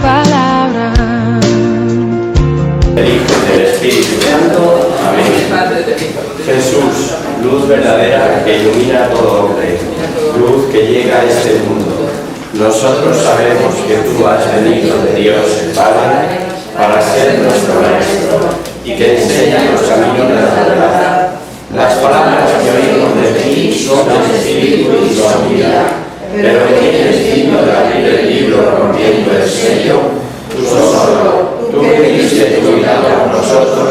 palabra. Del Hijo y del Espíritu Santo. Amén. Jesús, luz verdadera que ilumina a todo hombre, luz que llega a este mundo. Nosotros sabemos que tú has venido de Dios el Padre para ser nuestro Maestro y que enseña los caminos de la verdad. Las palabras que oímos de ti son espíritu y son vida, pero que tienes digno de abrir el libro rompiendo el sello, tú solo, tú que diste tu vida por nosotros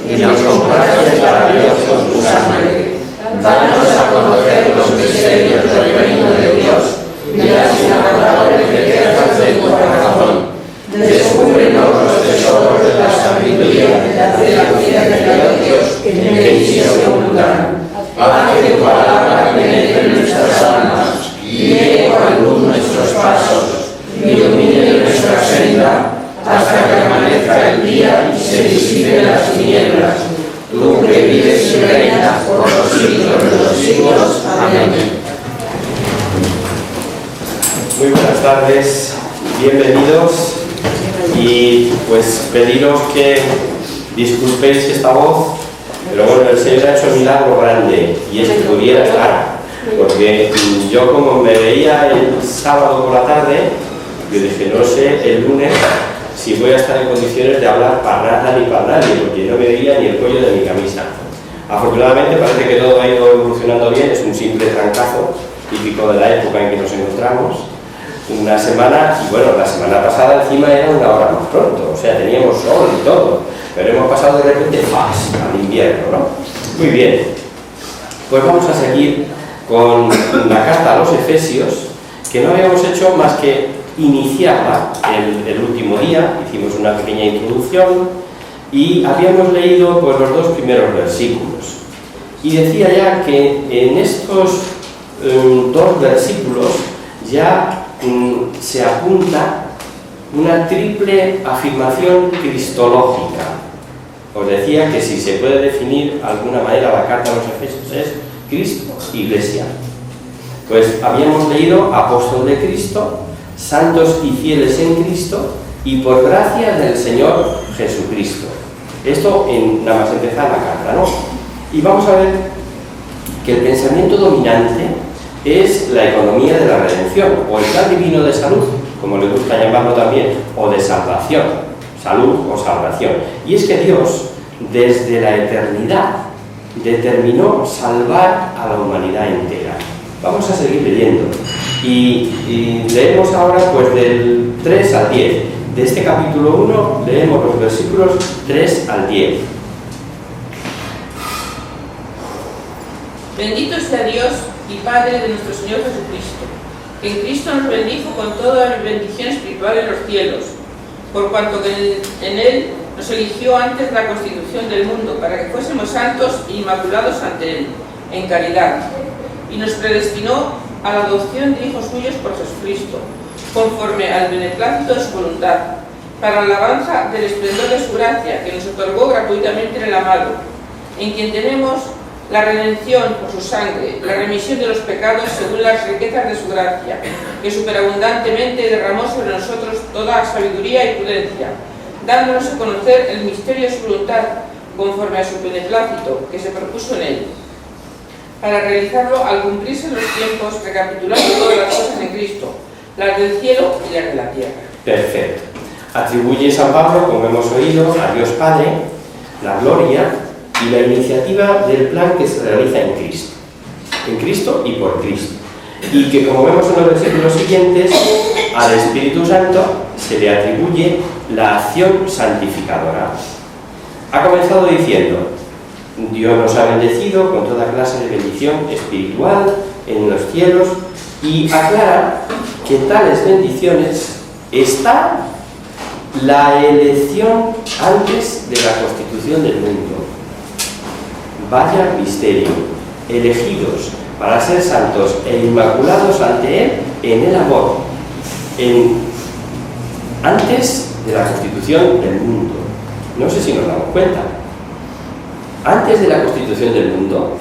y nos compraste para Dios con tu sangre. Danos a conocer los misterios del reino de Dios y las inagotables riquezas de tu corazón. Descúbrenos los tesoros de la sabiduría y de la ciencia de Dios que en ti se ocultan. Haz que tu palabra penetre en nuestras almas y lleve a luz nuestros pasos, ilumine nuestra senda hasta que amanezca el día y se disipen las tinieblas. Tú que vives y reinas por los siglos de los siglos. Amén. Muy buenas tardes, bienvenidos. Y pues pediros que disculpéis esta voz, pero bueno, el Señor ha hecho un milagro grande y es que pudiera estar, porque yo como me veía el sábado por la tarde, yo dije, no sé el lunes si voy a estar en condiciones de hablar para nada ni para nadie, porque no me veía ni el cuello de mi camisa. Afortunadamente parece que todo ha ido evolucionando bien, es un simple trancazo típico de la época en que nos encontramos. Una semana, y bueno, la semana pasada encima era una hora más pronto, o sea, teníamos sol y todo, pero hemos pasado de repente al invierno, ¿no? Muy bien, pues vamos a seguir con la carta a los Efesios, que no habíamos hecho más que iniciarla el último día, hicimos una pequeña introducción y habíamos leído pues los dos primeros versículos. Y decía ya que en estos dos versículos ya se apunta una triple afirmación cristológica. Os decía que si se puede definir de alguna manera la carta a los Efesios es Cristo, Iglesia. Pues habíamos leído apóstol de Cristo, santos y fieles en Cristo y por gracia del Señor Jesucristo. Esto nada más empezar la carta, ¿no? Y vamos a ver que el pensamiento dominante es la economía de la redención, o el plan divino de salud, como le gusta llamarlo también, o de salvación, salud o salvación. Y es que Dios, desde la eternidad, determinó salvar a la humanidad entera. Vamos a seguir leyendo. Y leemos ahora pues del 3 al 10. De este capítulo 1 leemos los versículos 3 al 10. Bendito sea Dios y Padre de nuestro Señor Jesucristo, que en Cristo nos bendijo con toda bendición espiritual en los cielos, por cuanto que en Él nos eligió antes de la constitución del mundo, para que fuésemos santos e inmaculados ante Él, en caridad, y nos predestinó a la adopción de hijos suyos por Jesucristo, conforme al beneplácito de su voluntad, para la alabanza del esplendor de su gracia, que nos otorgó gratuitamente en el amado, en quien tenemos la redención por su sangre, la remisión de los pecados según las riquezas de su gracia, que superabundantemente derramó sobre nosotros toda sabiduría y prudencia, dándonos a conocer el misterio de su voluntad, conforme a su beneplácito, que se propuso en él, para realizarlo al cumplirse los tiempos, recapitulando todas las cosas en Cristo, las del cielo y las de la tierra. Perfecto. Atribuye San Pablo, como hemos oído, a Dios Padre la gloria y la iniciativa del plan que se realiza en Cristo y por Cristo. Y que, como vemos en los versículos siguientes, al Espíritu Santo se le atribuye la acción santificadora. Ha comenzado diciendo: Dios nos ha bendecido con toda clase de bendición espiritual en los cielos, y aclara que tales bendiciones está la elección antes de la constitución del mundo. Vaya misterio, elegidos para ser santos e inmaculados ante Él en el amor, antes de la constitución del mundo. No sé si nos damos cuenta. Antes de la constitución del mundo,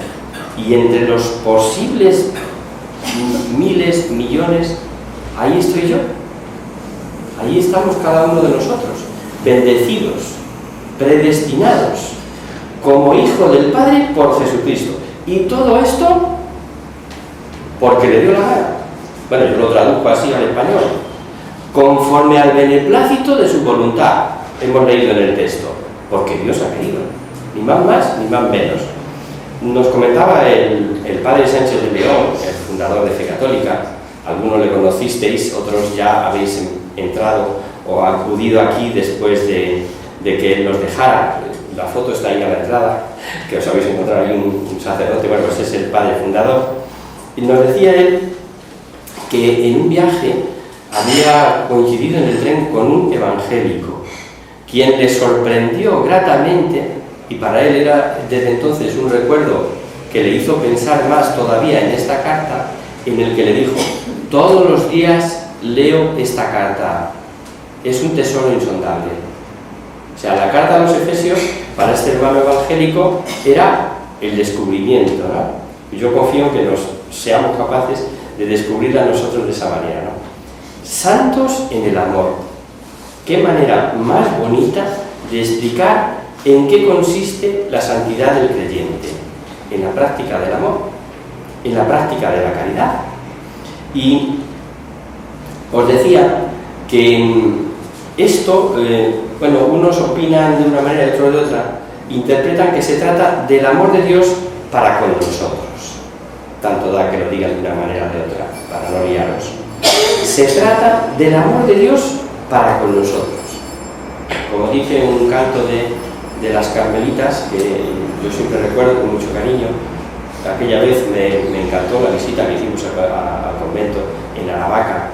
y entre los posibles miles, millones, ahí estoy yo. Ahí estamos cada uno de nosotros, bendecidos, predestinados, como hijo del Padre por Jesucristo. Y todo esto porque le dio la gana. Bueno, yo lo traduzco así al español. Conforme al beneplácito de su voluntad, hemos leído en el texto, porque Dios ha querido, ni más ni más menos. Nos comentaba el padre Sánchez de León, el fundador de Fe Católica. Algunos le conocisteis, otros ya habéis entrado o acudido aquí después de que él nos dejara. La foto está ahí a la entrada, que os habéis encontrado ahí un sacerdote, bueno, pues es el padre fundador. Y nos decía él que en un viaje había coincidido en el tren con un evangélico, quien le sorprendió gratamente, y para él era desde entonces un recuerdo que le hizo pensar más todavía en esta carta, en el que le dijo: todos los días leo esta carta, es un tesoro insondable. O sea, la carta a los Efesios para este hermano evangélico era el descubrimiento, ¿no? Y yo confío en que seamos capaces de descubrirla nosotros de esa manera, ¿no? Santos en el amor. Qué manera más bonita de explicar en qué consiste la santidad del creyente: en la práctica del amor, en la práctica de la caridad. Y os decía que esto, bueno, unos opinan de una manera y otros de otra, interpretan que se trata del amor de Dios para con nosotros. Tanto da que lo digan de una manera o de otra, para no liaros. Se trata del amor de Dios para con nosotros. Como dice un canto de las Carmelitas, que yo siempre recuerdo con mucho cariño, aquella vez me encantó la visita que hicimos al convento en Aravaca,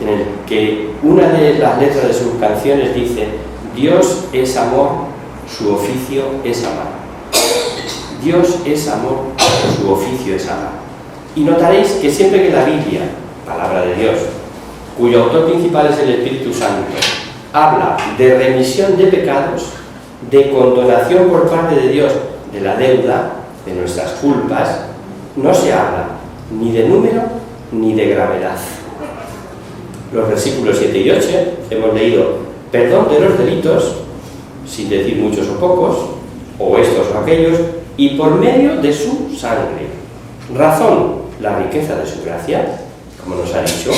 en el que una de las letras de sus canciones dice: Dios es amor, su oficio es amar. Dios es amor, su oficio es amar. Y notaréis que siempre que la Biblia, palabra de Dios, cuyo autor principal es el Espíritu Santo, habla de remisión de pecados, de condonación por parte de Dios de la deuda, de nuestras culpas, no se habla ni de número ni de gravedad. Los versículos 7 y 8 hemos leído perdón de los delitos, sin decir muchos o pocos, o estos o aquellos, y por medio de su sangre. Razón, la riqueza de su gracia, como nos ha dicho.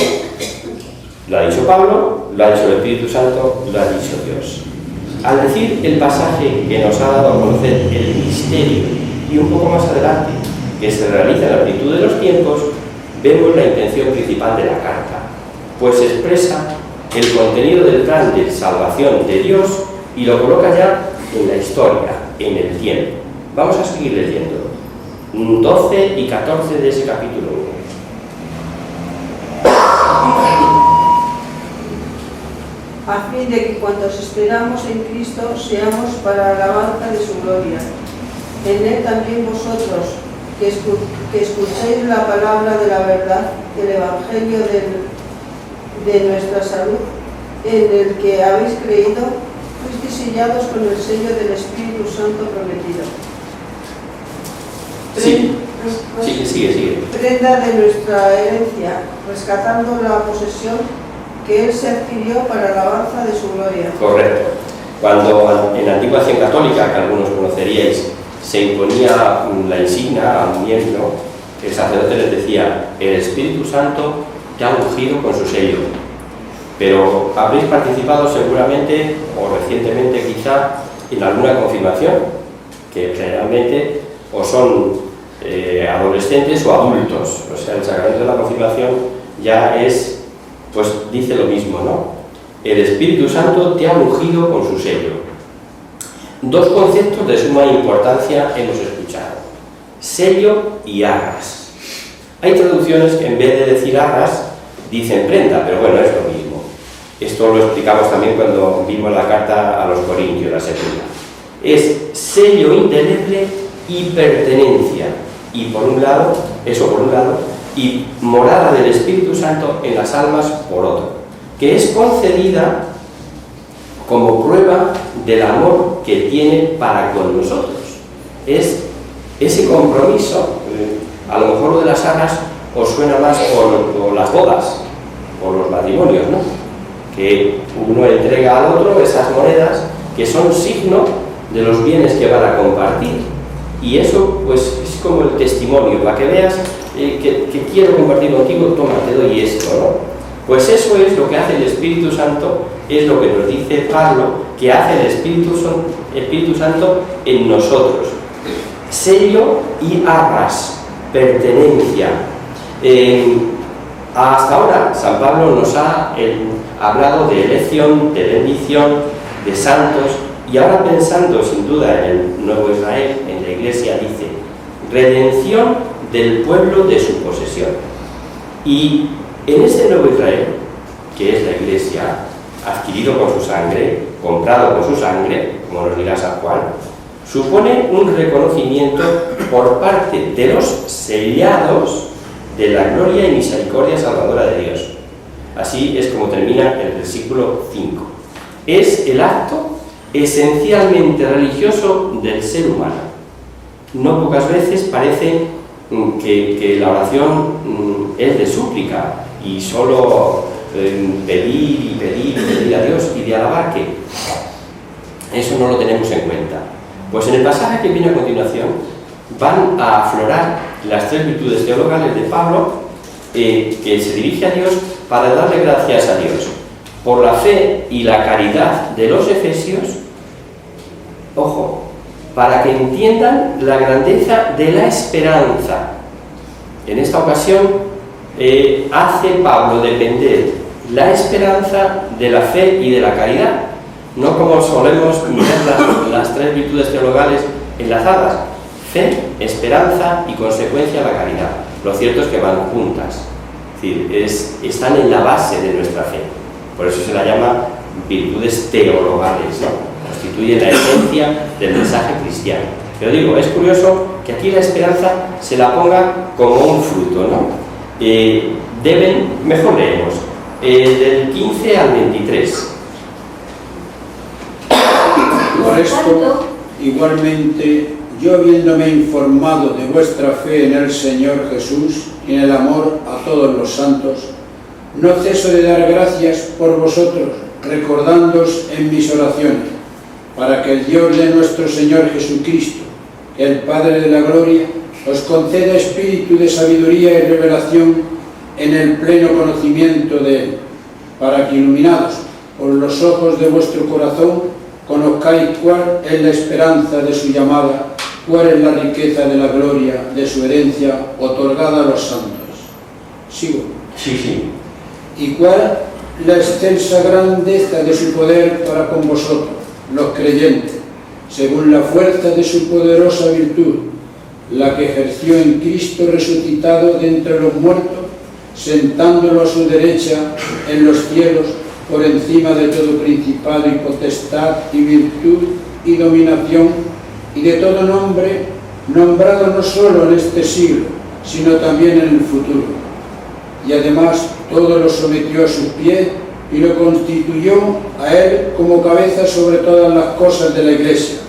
Lo ha dicho Pablo, lo ha dicho el Espíritu Santo, lo ha dicho Dios. Al decir el pasaje que nos ha dado a conocer el misterio, y un poco más adelante, que se realiza en la plenitud de los tiempos, vemos la intención principal de la carta, pues expresa el contenido del plan de salvación de Dios y lo coloca ya en la historia, en el tiempo. Vamos a seguir leyendo 12 y 14 de ese capítulo 1. A fin de que cuantos esperamos en Cristo seamos para la alabanza de su gloria. En él también vosotros, que escucháis la palabra de la verdad, del Evangelio de nuestra salud, en el que habéis creído, fuisteis sellados con el sello del Espíritu Santo prometido. Sí, sigue. Prenda de nuestra herencia, rescatando la posesión que él se adquirió para la alabanza de su gloria. Correcto. Cuando en la antigua acción católica, que algunos conoceríais, se imponía la insignia a un miembro, el sacerdote les decía: el Espíritu Santo te ha ungido con su sello. Pero habréis participado seguramente, o recientemente quizá, en alguna confirmación, que generalmente o son adolescentes o adultos. O sea, el sacramento de la confirmación ya es, pues dice lo mismo, ¿no? El Espíritu Santo te ha ungido con su sello. Dos conceptos de suma importancia hemos escuchado: sello y arras. Hay traducciones que en vez de decir arras dicen prenda, pero bueno, es lo mismo. Esto lo explicamos también cuando vimos la carta a los Corintios, la segunda. Es sello indeleble y pertenencia. Y por un lado, y morada del Espíritu Santo en las almas por otro, que es concedida como prueba del amor que tiene para con nosotros. Es ese compromiso. A lo mejor lo de las arras os suena más por las bodas, por los matrimonios, ¿no? que uno entrega al otro esas monedas que son signo de los bienes que van a compartir. Y eso pues es como el testimonio, para que veas que quiero compartir contigo, toma, te doy esto, ¿no? Pues eso es lo que hace el Espíritu Santo, es lo que nos dice Pablo, que hace el Espíritu Santo en nosotros. Sello y arras, pertenencia. Hasta ahora San Pablo nos ha hablado de elección, de bendición, de santos, y ahora pensando sin duda en el nuevo Israel, en la Iglesia, dice redención del pueblo de su posesión. Y en este nuevo Israel, que es la Iglesia, adquirido con su sangre, comprado con su sangre, como nos dirá San Juan, supone un reconocimiento por parte de los sellados de la gloria y misericordia salvadora de Dios. Así es como termina el versículo 5. Es el acto esencialmente religioso del ser humano. No pocas veces parece que la oración es de súplica y solo pedir y pedir y pedir a Dios y de alabar, que eso no lo tenemos en cuenta. Pues en el pasaje que viene a continuación van a aflorar las tres virtudes teologales de Pablo, que se dirige a Dios para darle gracias a Dios por la fe y la caridad de los efesios, ojo, para que entiendan la grandeza de la esperanza. En esta ocasión hace Pablo depender la esperanza de la fe y de la caridad, no como solemos mirar las tres virtudes teologales enlazadas: fe, esperanza y consecuencia la caridad. Lo cierto es que van juntas, es decir, están en la base de nuestra fe. Por eso se la llama virtudes teologales, ¿no? Constituyen la esencia del mensaje cristiano. Pero digo, es curioso que aquí la esperanza se la ponga como un fruto, ¿no? Mejor leemos, del 15 al 23. Por esto, igualmente, yo habiéndome informado de vuestra fe en el Señor Jesús y en el amor a todos los santos, no ceso de dar gracias por vosotros, recordándoos en mis oraciones, para que el Dios de nuestro Señor Jesucristo, el Padre de la Gloria, os conceda espíritu de sabiduría y revelación en el pleno conocimiento de Él, para que, iluminados por los ojos de vuestro corazón, conozcáis cuál es la esperanza de su llamada, cuál es la riqueza de la gloria de su herencia otorgada a los santos. ¿Sigo? Sí. ¿Y cuál la excelsa grandeza de su poder para con vosotros, los creyentes, según la fuerza de su poderosa virtud, la que ejerció en Cristo resucitado de entre los muertos, sentándolo a su derecha en los cielos, por encima de todo principado y potestad y virtud y dominación, y de todo nombre, nombrado no solo en este siglo, sino también en el futuro. Y además todo lo sometió a sus pies y lo constituyó a él como cabeza sobre todas las cosas de la Iglesia,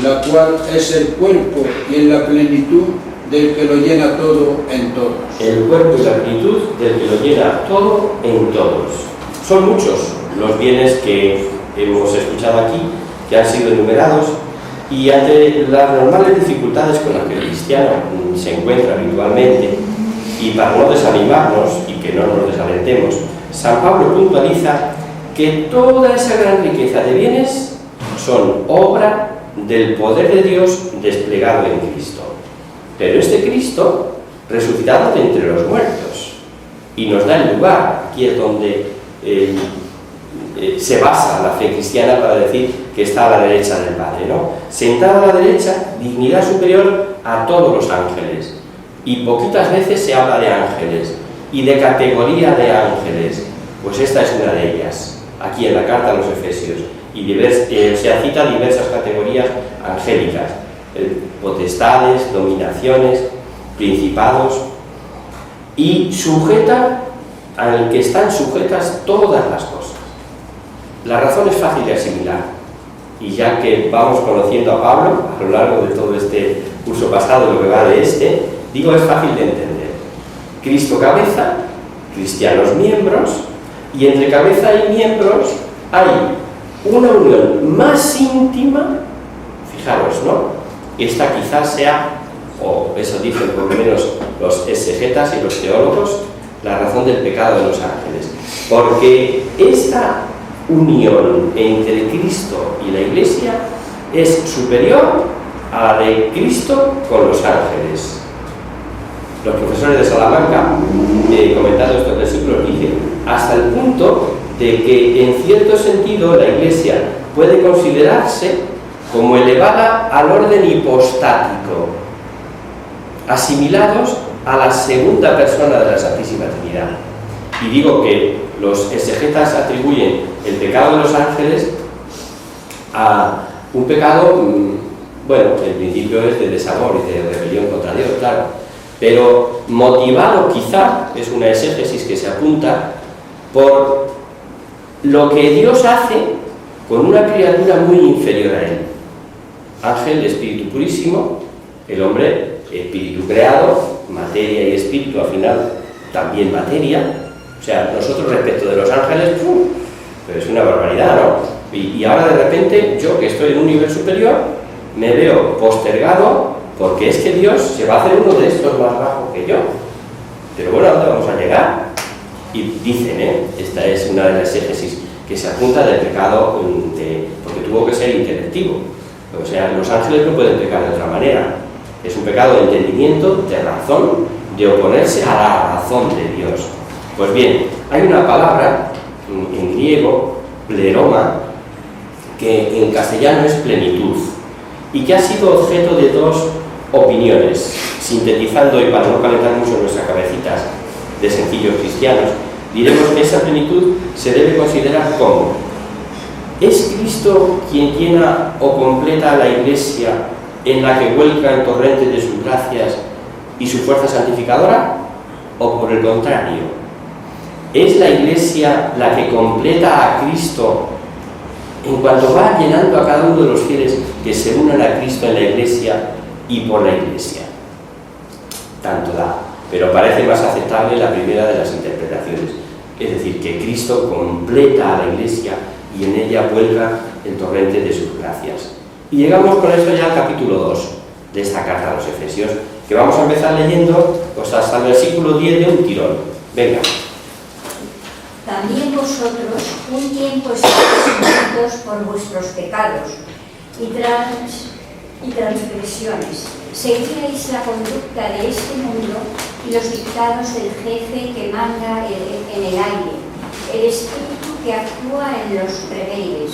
la cual es el cuerpo y en la plenitud del que lo llena todo en todos. El cuerpo y la plenitud del que lo llena todo en todos. Son muchos los bienes que hemos escuchado aquí, que han sido enumerados, y ante las normales dificultades con las que el cristiano se encuentra habitualmente, y para no desanimarnos y que no nos desalentemos, San Pablo puntualiza que toda esa gran riqueza de bienes son obra del poder de Dios desplegado en Cristo. Pero este Cristo, resucitado de entre los muertos, y nos da el lugar, aquí es donde se basa la fe cristiana para decir que está a la derecha del Padre, ¿no? Sentado a la derecha, dignidad superior a todos los ángeles. Y poquitas veces se habla de ángeles y de categoría de ángeles. Pues esta es una de ellas, aquí en la carta a los Efesios. Y se cita diversas categorías angélicas: potestades, dominaciones, principados, y sujeta al que están sujetas todas las cosas. La razón es fácil de asimilar, y ya que vamos conociendo a Pablo a lo largo de todo este curso pasado, lo que va de este, digo, es fácil de entender. Cristo cabeza, cristianos miembros, y entre cabeza y miembros hay una unión más íntima, fijaros, ¿no? Esta quizás sea, o eso dicen por lo menos los exegetas y los teólogos, la razón del pecado de los ángeles, porque esta unión entre Cristo y la Iglesia es superior a la de Cristo con los ángeles. Los profesores de Salamanca, comentando estos versículos, dicen hasta el punto de que en cierto sentido la Iglesia puede considerarse como elevada al orden hipostático, asimilados a la segunda persona de la Santísima Trinidad. Y digo que los exegetas atribuyen el pecado de los ángeles a un pecado, bueno, en principio es de desamor y de rebelión contra Dios, claro, pero motivado quizá, es una exégesis que se apunta, por lo que Dios hace con una criatura muy inferior a él. Ángel, espíritu purísimo, el hombre, espíritu creado, materia y espíritu, al final también materia. O sea, nosotros respecto de los ángeles, pero es una barbaridad, ¿no? Y ahora de repente, yo que estoy en un nivel superior, me veo postergado porque es que Dios se va a hacer uno de estos más bajo que yo. Pero bueno, ¿a dónde vamos a llegar? Y dicen, esta es una de las exégesis que se apunta del pecado, porque tuvo que ser intelectivo. O sea, los ángeles no pueden pecar de otra manera. Es un pecado de entendimiento, de razón, de oponerse a la razón de Dios. Pues bien, hay una palabra en griego, pleroma, que en castellano es plenitud, y que ha sido objeto de dos opiniones, sintetizando, y para no calentar mucho nuestras cabecitas de sencillos cristianos, diremos que esa plenitud se debe considerar como: ¿es Cristo quien llena o completa a la Iglesia en la que vuelca el torrente de sus gracias y su fuerza santificadora? ¿O por el contrario, es la Iglesia la que completa a Cristo en cuanto va llenando a cada uno de los fieles que se unan a Cristo en la Iglesia y por la Iglesia? Tanto da, pero parece más aceptable la primera de las interpretaciones, es decir, que Cristo completa a la Iglesia y en ella vuelca el torrente de sus gracias. Y llegamos con esto ya al capítulo 2 de esta carta a los Efesios, que vamos a empezar leyendo pues hasta el versículo 10 de un tirón. Venga. También vosotros un tiempo estáis muertos por vuestros pecados y transgresiones. Seguíais la conducta de este mundo y los dictados del jefe que manda en el aire, el espíritu que actúa en los rebeldes.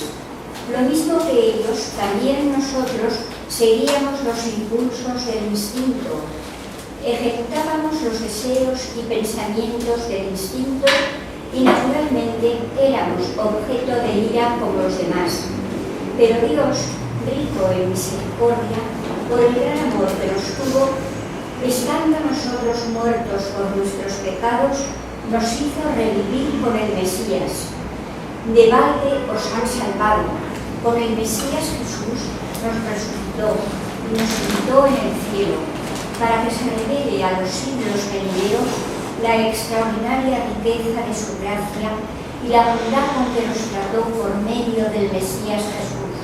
Lo mismo que ellos, también nosotros seguíamos los impulsos del instinto, ejecutábamos los deseos y pensamientos del instinto y naturalmente éramos objeto de ira como los demás. Pero Dios, rico en misericordia, por el gran amor que nos tuvo, estando nosotros muertos por nuestros pecados, nos hizo revivir con el Mesías. De balde os han salvado. Con el Mesías Jesús nos resucitó y nos sentó en el cielo, para que se revele a los siglos venideros la extraordinaria riqueza de su gracia y la bondad con que nos trató por medio del Mesías Jesús.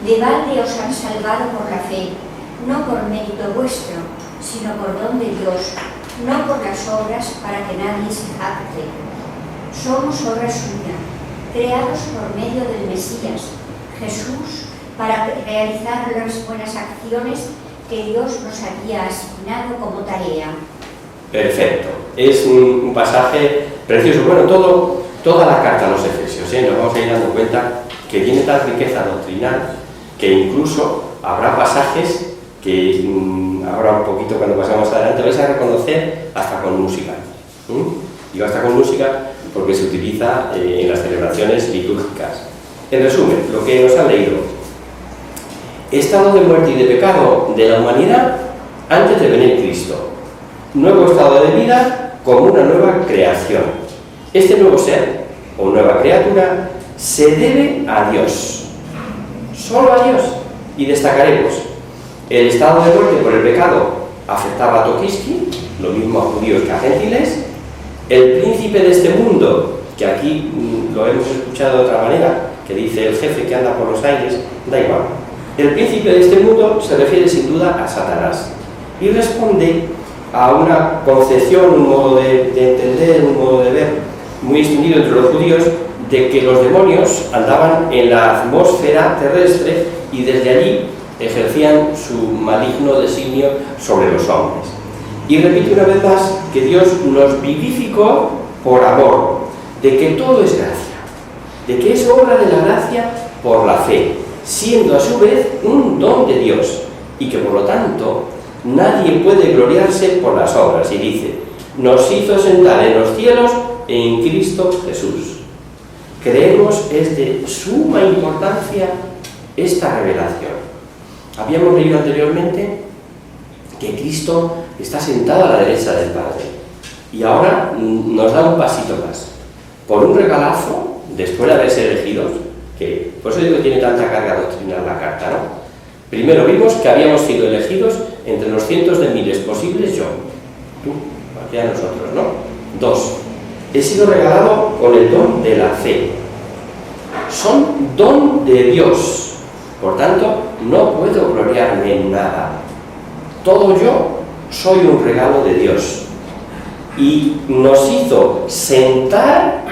De balde os han salvado por la fe, no por mérito vuestro, sino por don de Dios, no por las obras para que nadie se jacte. Somos obra suya, creados por medio del Mesías, Jesús, para realizar las buenas acciones que Dios nos había asignado como tarea. Perfecto. Es un pasaje precioso. Bueno, toda la carta a los Efesios, nos vamos a ir dando cuenta que tiene tal riqueza doctrinal que incluso habrá pasajes que ahora un poquito cuando pasamos adelante vais a reconocer hasta con música. Digo hasta con música porque se utiliza en las celebraciones litúrgicas. En resumen, lo que nos han leído: estado de muerte y de pecado de la humanidad antes de venir Cristo, nuevo estado de vida como una nueva creación. Este nuevo ser o nueva criatura se debe a Dios, solo a Dios, y destacaremos: el estado de muerte por el pecado afectaba a Tokiski, lo mismo a judíos que a gentiles. El príncipe de este mundo que aquí lo hemos escuchado de otra manera, que dice el jefe que anda por los aires, da igual. El príncipe de este mundo se refiere sin duda a Satanás y responde a una concepción, un modo de entender, un modo de ver muy extendido entre los judíos, de que los demonios andaban en la atmósfera terrestre y desde allí ejercían su maligno designio sobre los hombres. Y repito una vez más que Dios nos vivificó por amor, de que todo es gracia, de que es obra de la gracia por la fe, siendo a su vez un don de Dios, y que por lo tanto nadie puede gloriarse por las obras. Y dice, nos hizo sentar en los cielos en Cristo Jesús. Creemos es de suma importancia esta revelación. Habíamos leído anteriormente que Cristo está sentado a la derecha del Padre y ahora nos da un pasito más. Por un regalazo, después de haberse elegidos, que por eso digo que tiene tanta carga doctrinal la carta, ¿no? Primero vimos que habíamos sido elegidos entre los cientos de miles posibles, yo, tú, aquí a nosotros, ¿no? 2. He sido regalado con el don de la fe. Son don de Dios. Por tanto, no puedo gloriarme en nada. Todo yo soy un regalo de Dios. Y nos hizo sentar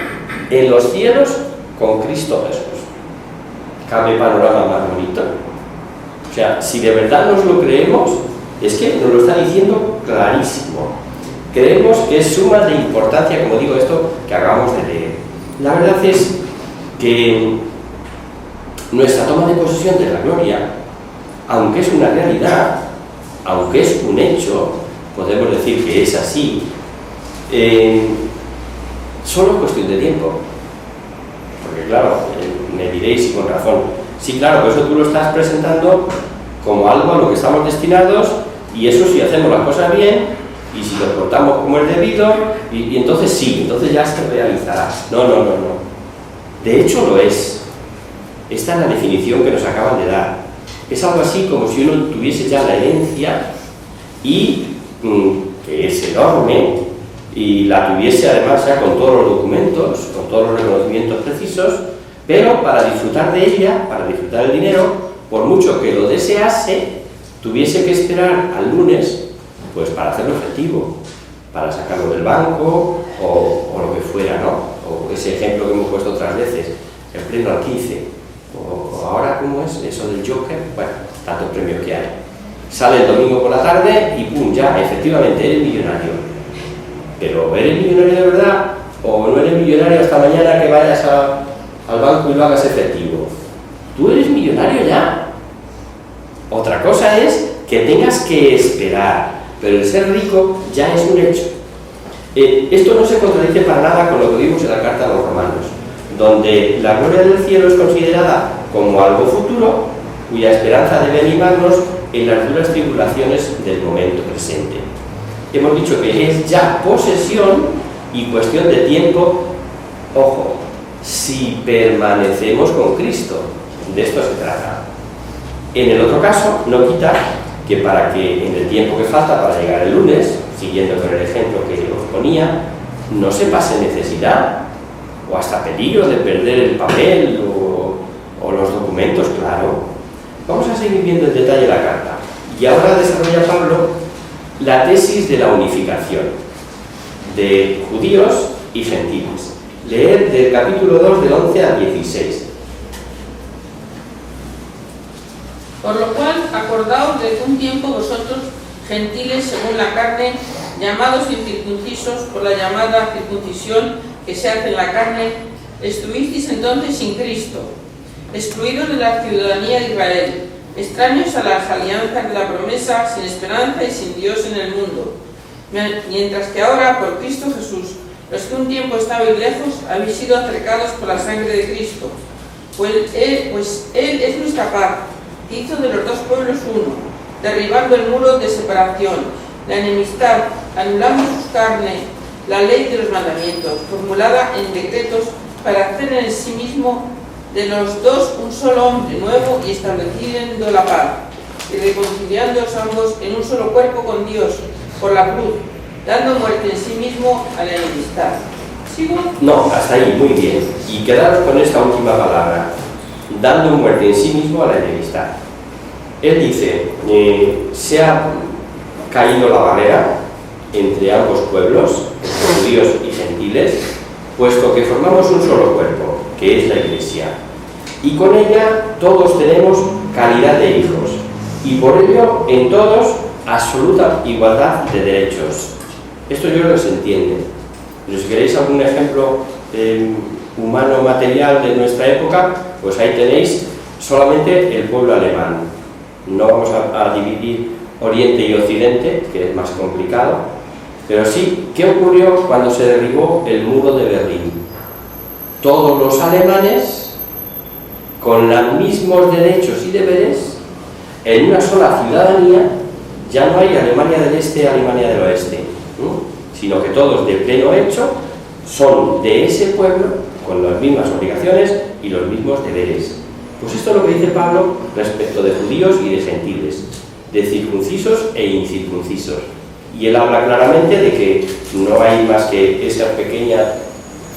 en los cielos con Cristo Jesús. ¿Cabe panorama más bonito? O sea, si de verdad nos lo creemos, es que nos lo está diciendo clarísimo. Creemos que es suma de importancia, como digo, esto que acabamos de leer. La verdad es que nuestra toma de posesión de la gloria, aunque es una realidad, aunque es un hecho, podemos decir que es así, solo es cuestión de tiempo. Porque claro, me diréis y con razón, sí, claro, pues eso tú lo estás presentando como algo a lo que estamos destinados, y eso si hacemos las cosas bien, y si lo portamos como es debido, y entonces sí, entonces ya se realizará. No. De hecho lo es. Esta es la definición que nos acaban de dar. Es algo así como si uno tuviese ya la herencia, y que es enorme, y la tuviese además ya con todos los documentos, con todos los reconocimientos precisos, pero para disfrutar de ella, para disfrutar del dinero, por mucho que lo desease, tuviese que esperar al lunes pues para hacerlo efectivo, para sacarlo del banco o lo que fuera, ¿no? O ese ejemplo que hemos puesto otras veces, el pleno al 15, o ahora, ¿cómo es eso del Joker? Bueno, tantos premios que hay. Sale el domingo por la tarde y ¡pum! Ya, efectivamente, eres millonario. Pero ¿eres millonario de verdad? ¿O no eres millonario hasta mañana que vayas al banco y lo hagas efectivo? ¿Tú eres millonario ya? Otra cosa es que tengas que esperar, pero el ser rico ya es un hecho. Esto no se contradice para nada con lo que vimos en la carta a los romanos, donde la gloria del cielo es considerada como algo futuro, cuya esperanza debe animarnos en las duras tribulaciones del momento presente. Hemos dicho que es ya posesión y cuestión de tiempo, ojo, si permanecemos con Cristo. De esto se trata. En el otro caso, no quita que para que en el tiempo que falta para llegar el lunes, siguiendo con el ejemplo que os ponía, no se pase necesidad o hasta peligro de perder el papel o los documentos, claro. Vamos a seguir viendo en detalle la carta. Y ahora desarrolla Pablo la tesis de la unificación de judíos y gentiles. Leer del capítulo 2 del 11 al 16. Por lo cual, acordaos de que un tiempo vosotros, gentiles según la carne, llamados incircuncisos por la llamada circuncisión que se hace en la carne, estuvisteis entonces sin Cristo, excluidos de la ciudadanía de Israel, extraños a las alianzas de la promesa, sin esperanza y sin Dios en el mundo. Mientras que ahora, por Cristo Jesús, los que un tiempo estabais lejos, habéis sido acercados por la sangre de Cristo, pues Él es nuestra paz, que hizo de los dos pueblos uno, derribando el muro de separación, la enemistad, anulando en su carne la ley de los mandamientos, formulada en decretos para hacer en sí mismo de los dos un solo hombre nuevo y estableciendo la paz, y reconciliándoos ambos en un solo cuerpo con Dios por la cruz, dando muerte en sí mismo a la enemistad. ¿Sigo? No, hasta ahí, muy bien. Y quedaros con esta última palabra, dando muerte en sí mismo a la enemistad. Él dice, se ha caído la barrera entre ambos pueblos, judíos y gentiles, puesto que formamos un solo cuerpo, que es la Iglesia. Y con ella todos tenemos calidad de hijos, y por ello en todos absoluta igualdad de derechos. Esto yo creo que se entiende. Pero si queréis algún ejemplo humano material de nuestra época, pues ahí tenéis solamente el pueblo alemán. No vamos a dividir Oriente y Occidente, que es más complicado, pero sí, ¿qué ocurrió cuando se derribó el muro de Berlín? Todos los alemanes, con los mismos derechos y deberes, en una sola ciudadanía. Ya no hay Alemania del Este, Alemania del Oeste, ¿no? Sino que todos de pleno hecho son de ese pueblo con las mismas obligaciones y los mismos deberes. Pues esto es lo que dice Pablo respecto de judíos y de gentiles, de circuncisos e incircuncisos. Y él habla claramente de que no hay más que esa pequeña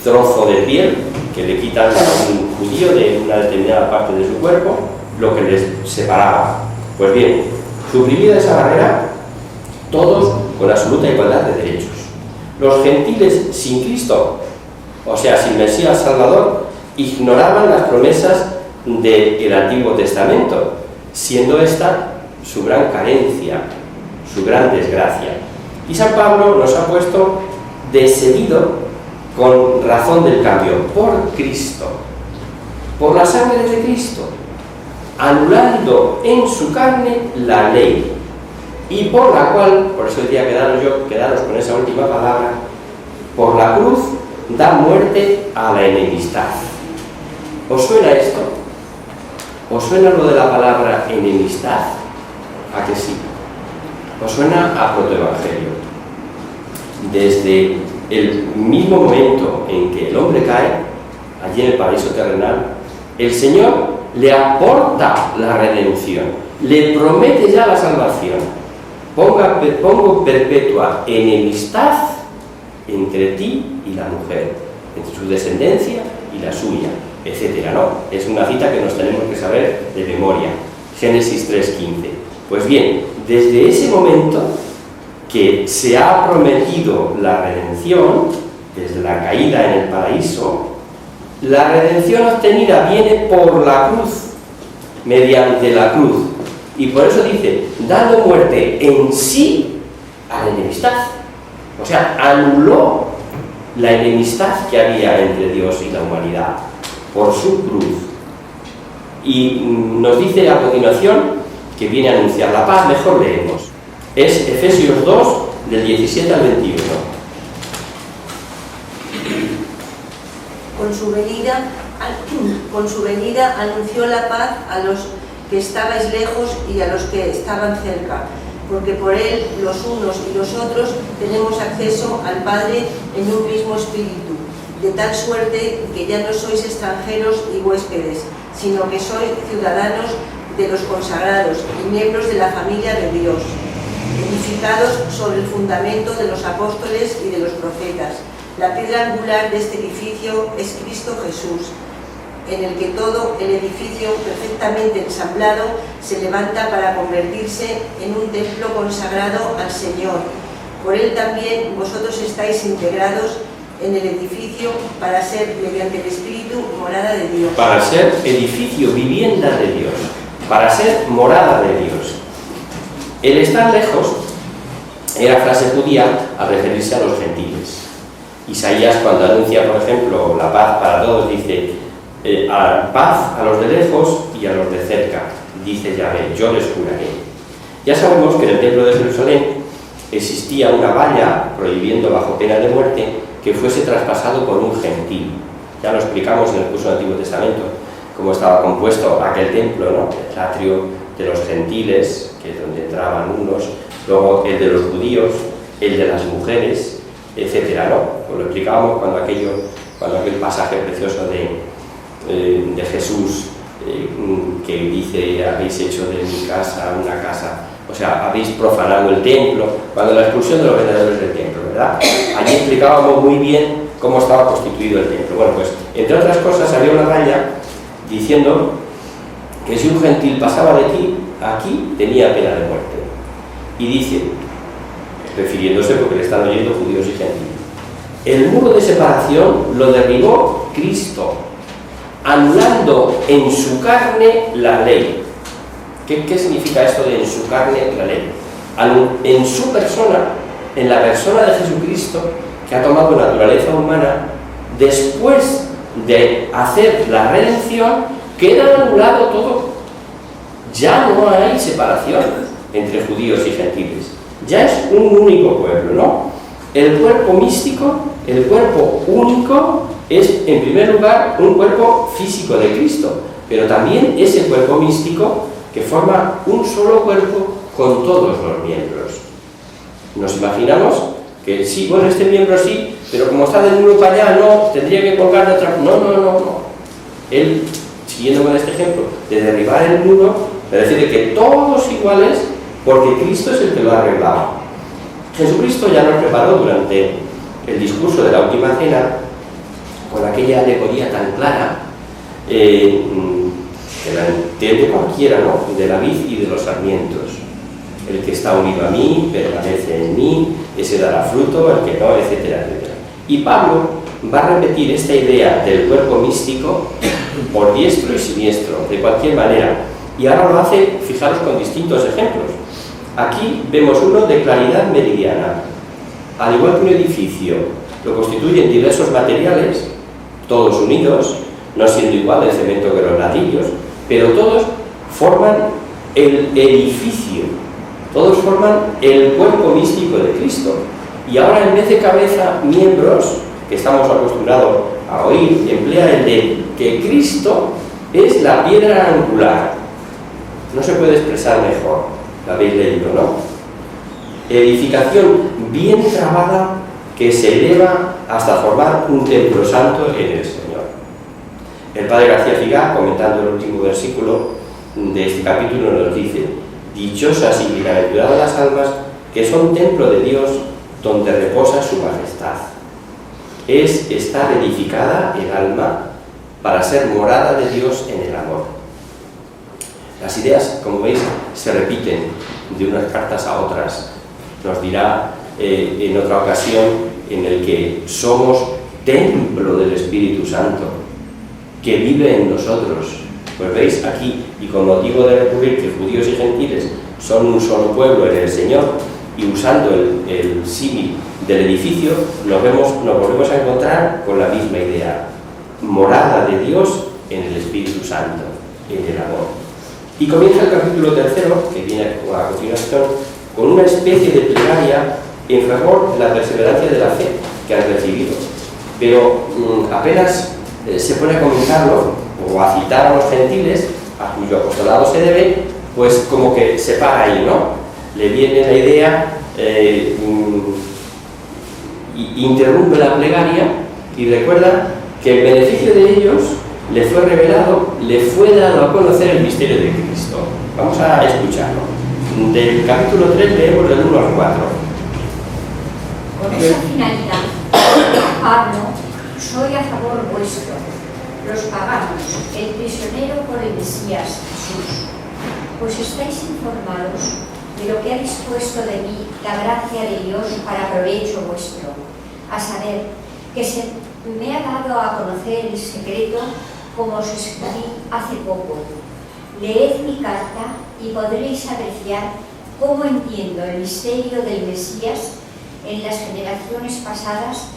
trozo de piel que le quitan a un judío de una determinada parte de su cuerpo, lo que les separaba. Pues bien, suprimida esa barrera, todos con absoluta igualdad de derechos. Los gentiles sin Cristo, o sea, sin Mesías Salvador, ignoraban las promesas del Antiguo Testamento, siendo esta su gran carencia, su gran desgracia. Y San Pablo nos ha puesto de seguido, con razón del cambio, por Cristo, por la sangre de Cristo, anulando en su carne la ley, y por la cual, por eso decía quedaros con esa última palabra, por la cruz da muerte a la enemistad. ¿Os suena esto? ¿Os suena lo de la palabra enemistad? ¿A que sí? ¿Os suena a protoevangelio? Desde el mismo momento en que el hombre cae, allí en el paraíso terrenal, el Señor le aporta la redención, le promete ya la salvación. Pongo perpetua enemistad entre ti y la mujer, entre su descendencia y la suya, etcétera, ¿no? Es una cita que nos tenemos que saber de memoria, Génesis 3:15. Pues bien, desde ese momento que se ha prometido la redención, desde la caída en el paraíso, la redención obtenida viene por la cruz, mediante la cruz. Y por eso dice, dando muerte en sí a la enemistad. O sea, anuló la enemistad que había entre Dios y la humanidad por su cruz. Y nos dice a continuación que viene a anunciar la paz. Mejor leemos. Es Efesios 2, del 17 al 21. Con su venida anunció la paz a los que estabais lejos y a los que estaban cerca, porque por él los unos y los otros tenemos acceso al Padre en un mismo espíritu, de tal suerte que ya no sois extranjeros y huéspedes, sino que sois ciudadanos de los consagrados y miembros de la familia de Dios, edificados sobre el fundamento de los apóstoles y de los profetas. La piedra angular de este edificio es Cristo Jesús, en el que todo el edificio perfectamente ensamblado se levanta para convertirse en un templo consagrado al Señor. Por él también vosotros estáis integrados en el edificio para ser, mediante el Espíritu, morada de Dios. Para ser edificio, vivienda de Dios, para ser morada de Dios. El estar lejos era frase judía al referirse a los gentiles. Isaías, cuando anuncia, por ejemplo, la paz para todos, dice: paz a los de lejos y a los de cerca, dice Yahvé, yo les curaré. Ya sabemos que en el templo de Jerusalén existía una valla prohibiendo bajo pena de muerte que fuese traspasado por un gentil. Ya lo explicamos en el curso del Antiguo Testamento, cómo estaba compuesto aquel templo, ¿no? El atrio de los gentiles, que es donde entraban unos, luego el de los judíos, el de las mujeres, etcétera, ¿no? Pues lo explicábamos cuando aquel pasaje precioso de Jesús que dice: habéis hecho de mi casa una casa, o sea, habéis profanado el templo, cuando la expulsión de los vendedores del templo, ¿verdad? Allí explicábamos muy bien cómo estaba constituido el templo. Bueno, pues entre otras cosas había una raya diciendo que si un gentil pasaba de aquí tenía pena de muerte. Y dice, refiriéndose porque le están oyendo judíos y gentiles, el muro de separación lo derribó Cristo, anulando en su carne la ley. ¿Qué significa esto de en su carne la ley? En su persona, en la persona de Jesucristo, que ha tomado naturaleza humana, después de hacer la redención, queda anulado todo. Ya no hay separación entre judíos y gentiles. Ya es un único pueblo, ¿no? El cuerpo místico, el cuerpo único, es en primer lugar un cuerpo físico de Cristo, pero también es el cuerpo místico que forma un solo cuerpo con todos los miembros. Nos imaginamos que sí, bueno, este miembro sí, pero como está del muro para allá, no, tendría que colgar de otra. No. Él, siguiendo con este ejemplo, de derribar el muro, es decir, que todos iguales, porque Cristo es el que lo ha arreglado. Jesucristo ya nos preparó durante el discurso de la última cena, con aquella alegoría tan clara, que la entiende cualquiera, ¿no?, de la vid y de los sarmientos. El que está unido a mí permanece en mí, ese dará fruto, el que no, etcétera, etcétera. Y Pablo va a repetir esta idea del cuerpo místico por diestro y siniestro, de cualquier manera. Y ahora lo hace, fijaros, con distintos ejemplos. Aquí vemos uno de claridad meridiana. Al igual que un edificio lo constituyen diversos materiales, todos unidos, no siendo igual el cemento que los ladrillos, pero todos forman el edificio, todos forman el cuerpo místico de Cristo. Y ahora, en vez de cabeza, miembros, que estamos acostumbrados a oír, emplea el de que Cristo es la piedra angular. No se puede expresar mejor, lo habéis leído, ¿no? Edificación bien trabada que se eleva hasta formar un templo santo en el Señor. El padre García Figá, comentando el último versículo de este capítulo, nos dice: dichosas y bienaventuradas las almas que son templo de Dios, donde reposa su majestad. Es estar edificada el alma para ser morada de Dios en el amor. Las ideas, como veis, se repiten de unas cartas a otras. Nos dirá en otra ocasión en el que somos templo del Espíritu Santo, que vive en nosotros. Pues veis aquí, y con motivo de recurrir que judíos y gentiles son un solo pueblo en el Señor, y usando el símil del edificio, nos volvemos a encontrar con la misma idea: morada de Dios en el Espíritu Santo, en el amor. Y comienza el capítulo 3, que viene a continuación, con una especie de plegaria en favor de la perseverancia de la fe que han recibido. Pero apenas se pone a comentarlo o a citar a los gentiles a cuyo apostolado se debe, pues como que se para ahí, ¿no? Le viene la idea, interrumpe la plegaria y recuerda que el beneficio de ellos le fue revelado, le fue dado a conocer el misterio de Cristo. Vamos a escucharlo. Del capítulo 3 leemos del 1 al 4. Con esa finalidad, Pablo, soy a favor vuestro, los paganos, el prisionero por el Mesías Jesús, pues estáis informados de lo que ha dispuesto de mí la gracia de Dios para provecho vuestro, a saber, que se me ha dado a conocer el secreto como os escribí hace poco. Leed mi carta y podréis apreciar cómo entiendo el misterio del Mesías. En las generaciones pasadas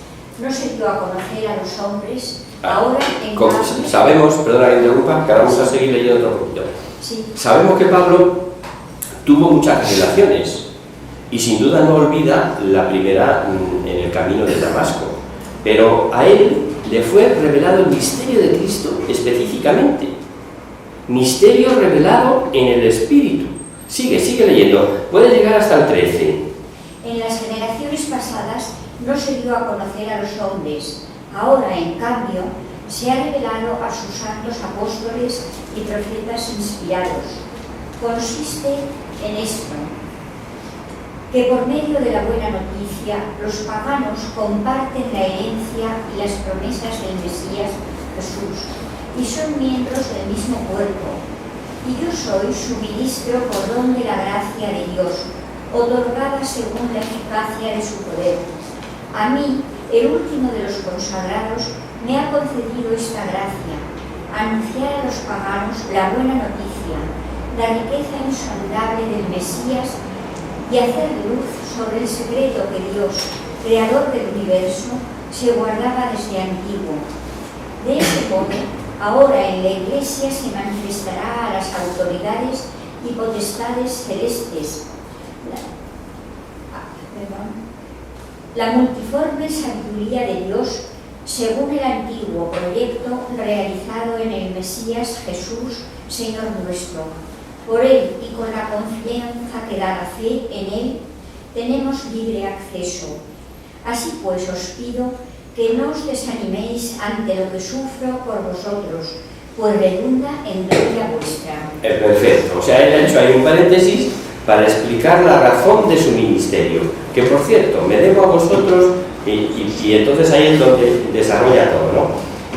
no se dio a conocer a los hombres, ahora en cambio... Sabemos, perdona que interrumpa, que ahora vamos a seguir leyendo otro poquito. Sí. Sabemos que Pablo tuvo muchas revelaciones y sin duda no olvida la primera en el camino de Damasco, pero a él le fue revelado el misterio de Cristo específicamente, misterio revelado en el Espíritu. Sigue leyendo, puede llegar hasta el 13. En las generaciones pasadas no se dio a conocer a los hombres, ahora en cambio se ha revelado a sus santos apóstoles y profetas inspirados. Consiste en esto: que por medio de la buena noticia los paganos comparten la herencia y las promesas del Mesías Jesús y son miembros del mismo cuerpo. Y yo soy su ministro por don de la gracia de Dios, otorgada según la eficacia de su poder. A mí, el último de los consagrados, me ha concedido esta gracia: anunciar a los paganos la buena noticia, la riqueza insondable del Mesías, y hacer luz sobre el secreto que Dios, creador del universo, se guardaba desde antiguo. De este modo, ahora en la Iglesia se manifestará a las autoridades y potestades celestes la multiforme sabiduría de Dios según el antiguo proyecto realizado en el Mesías Jesús, Señor nuestro. Por Él y con la confianza que da la fe en Él, tenemos libre acceso. Así pues os pido que no os desaniméis ante lo que sufro por vosotros, pues redunda en gloria vuestra. Perfecto. O sea, él ha hecho ahí un paréntesis para explicar la razón de su ministerio, que por cierto, me debo a vosotros, y entonces ahí es donde desarrolla todo, ¿no?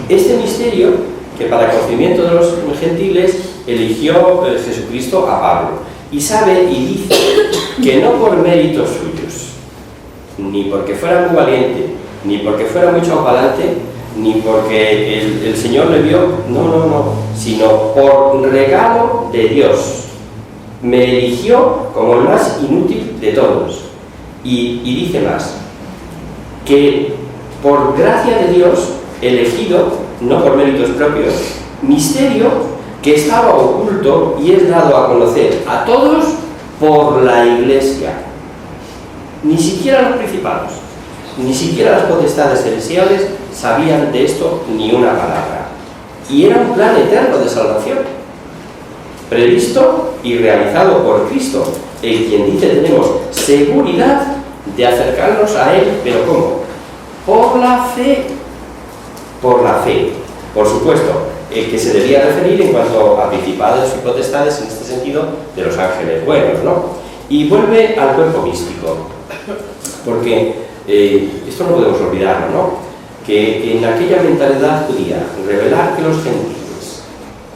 Este misterio, que para conocimiento de los gentiles eligió Jesucristo a Pablo, y sabe y dice que no por méritos suyos, ni porque fuera muy valiente, ni porque fuera muy echado para adelante, ni porque el Señor le vio, no, sino por regalo de Dios. Me eligió como el más inútil de todos. Y dice más, que por gracia de Dios, elegido, no por méritos propios, misterio que estaba oculto y es dado a conocer a todos por la Iglesia. Ni siquiera los principados, ni siquiera las potestades celestiales sabían de esto ni una palabra. Y era un plan eterno de salvación, previsto y realizado por Cristo, el quien dice tenemos seguridad de acercarnos a Él, pero ¿cómo? Por la fe. Por la fe. Por supuesto, que se debía referir en cuanto a principados y potestades, en este sentido, de los ángeles buenos, ¿no? Y vuelve al cuerpo místico, porque esto no podemos olvidarlo, ¿no? Que en aquella mentalidad judía, revelar que los gentiles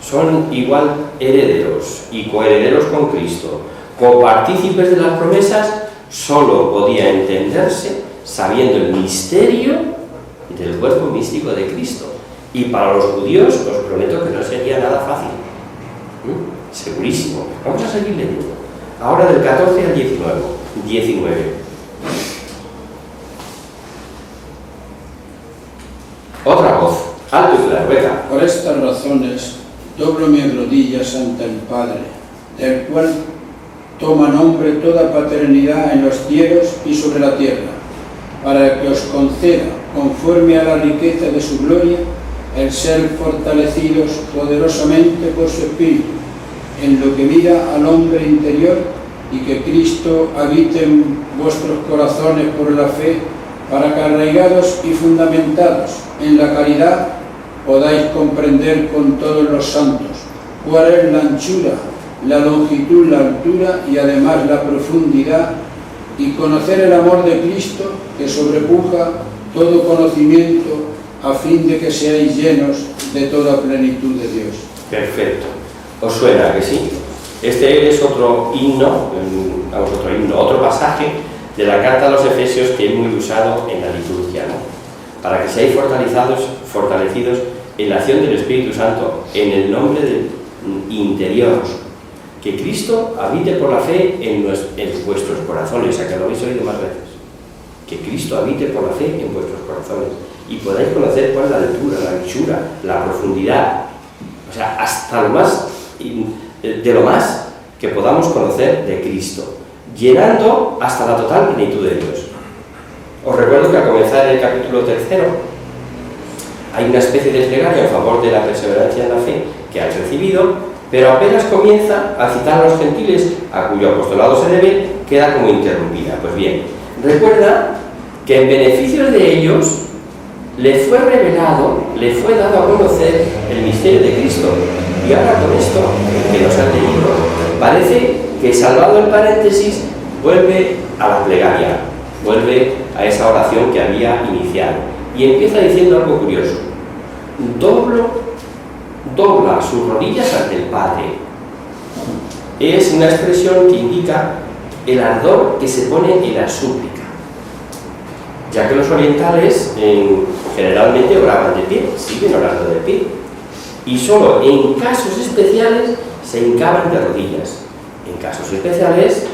son igual herederos y coherederos con Cristo, copartícipes de las promesas, solo podía entenderse sabiendo el misterio del cuerpo místico de Cristo. Y para los judíos os prometo que no sería nada fácil. Segurísimo. Vamos a seguir leyendo. Ahora del 14 al 19. Otra voz. Alto y claro, venga. Por estas razones doblo mis rodillas ante el Padre, del cual toma nombre toda paternidad en los cielos y sobre la tierra, para que os conceda, conforme a la riqueza de su gloria, el ser fortalecidos poderosamente por su Espíritu, en lo que mira al hombre interior, y que Cristo habite en vuestros corazones por la fe, para que arraigados y fundamentados en la caridad podáis comprender con todos los santos cuál es la anchura, la longitud, la altura y además la profundidad, y conocer el amor de Cristo que sobrepuja todo conocimiento, a fin de que seáis llenos de toda plenitud de Dios. Perfecto. ¿Os suena que sí? Este es otro himno, otro pasaje de la carta a los Efesios que es muy usado en la liturgia, ¿no? Para que seáis fortalecidos en la acción del Espíritu Santo, en el nombre del interior, que Cristo habite por la fe en vuestros corazones, a que lo habéis oído más veces, que Cristo habite por la fe en vuestros corazones, y podáis conocer cuál es la altura, la anchura, la profundidad, o sea, hasta lo más, de lo más que podamos conocer de Cristo, llenando hasta la total plenitud de Dios. Os recuerdo que al comenzar el capítulo 3 hay una especie de plegaria en favor de la perseverancia en la fe que has recibido, pero apenas comienza a citar a los gentiles a cuyo apostolado se debe, queda como interrumpida. Pues bien, recuerda que en beneficio de ellos le fue revelado, le fue dado a conocer el misterio de Cristo. Y ahora con esto que nos han leído, parece que, salvado el paréntesis, vuelve a la plegaria, vuelve a esa oración que había iniciado y empieza diciendo algo curioso: dobla sus rodillas ante el Padre. Es una expresión que indica el ardor que se pone en la súplica, ya que los orientales generalmente oraban de pie, siguen orando de pie, y solo en casos especiales se hincaban de rodillas, en casos especiales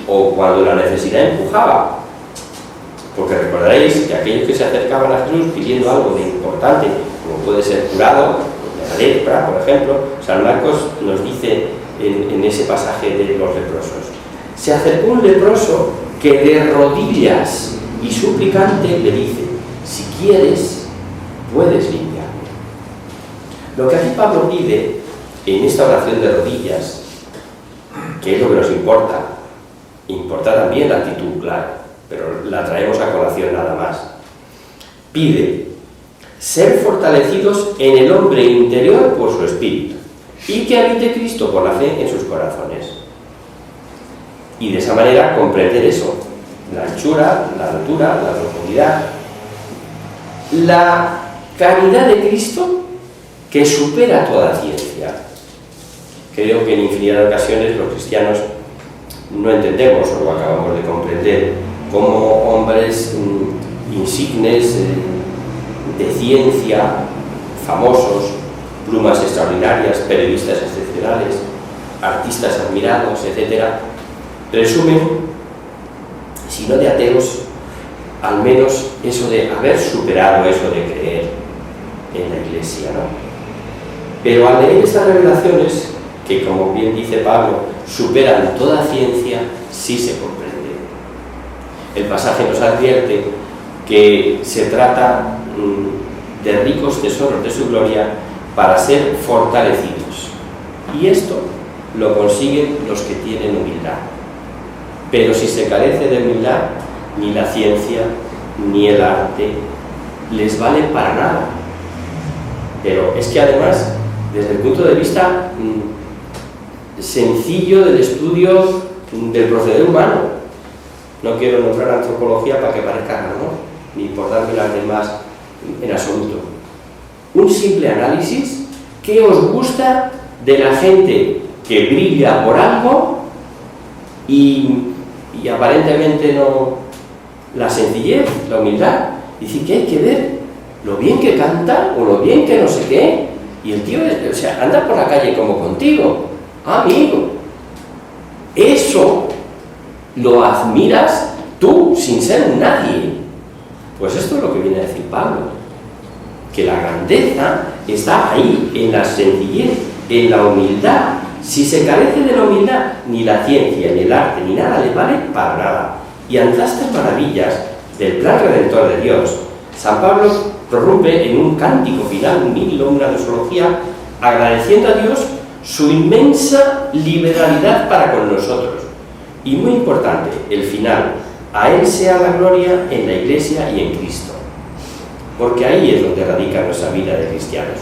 o cuando la necesidad empujaba, porque recordaréis que aquellos que se acercaban a Jesús pidiendo algo de importante, como puede ser curado de la lepra, por ejemplo, San Marcos nos dice en ese pasaje de los leprosos: se acercó un leproso que de rodillas y suplicante le dice: si quieres, puedes limpiarme. Lo que aquí Pablo pide en esta oración de rodillas, que es lo que nos importa también la actitud, claro, pero la traemos a colación nada más. Pide ser fortalecidos en el hombre interior por su espíritu y que habite Cristo por la fe en sus corazones. Y de esa manera comprender eso: la anchura, la altura, la profundidad, la caridad de Cristo que supera toda ciencia. Creo que en infinidad de ocasiones los cristianos no entendemos, o lo acabamos de comprender, como hombres insignes de ciencia, famosos, plumas extraordinarias, periodistas excepcionales, artistas admirados, etc., resumen, si no de ateos, al menos eso de haber superado eso de creer en la Iglesia, ¿no? Pero al leer estas revelaciones, que como bien dice Pablo, superan toda ciencia, sí se comprende. El pasaje nos advierte que se trata de ricos tesoros de su gloria para ser fortalecidos. Y esto lo consiguen los que tienen humildad. Pero si se carece de humildad, ni la ciencia ni el arte les vale para nada. Pero es que además, desde el punto de vista sencillo del estudio del proceder humano, no quiero nombrar antropología para que parezca raro, ¿no? Ni por darme las demás en absoluto. Un simple análisis: ¿qué os gusta de la gente que brilla por algo y aparentemente no? La sencillez, la humildad. Dice que hay que ver lo bien que canta o lo bien que no sé qué, y el tío, o sea, anda por la calle como contigo, amigo. Eso lo admiras tú sin ser nadie. Pues esto es lo que viene a decir Pablo, que la grandeza está ahí, en la sencillez, en la humildad. Si se carece de la humildad, ni la ciencia, ni el arte, ni nada le vale para nada. Y ante estas maravillas del plan redentor de Dios, San Pablo prorrumpe en un cántico final, un himno, una doxología, agradeciendo a Dios su inmensa liberalidad para con nosotros. Y muy importante, el final: a Él sea la gloria en la Iglesia y en Cristo. Porque ahí es donde radica nuestra vida de cristianos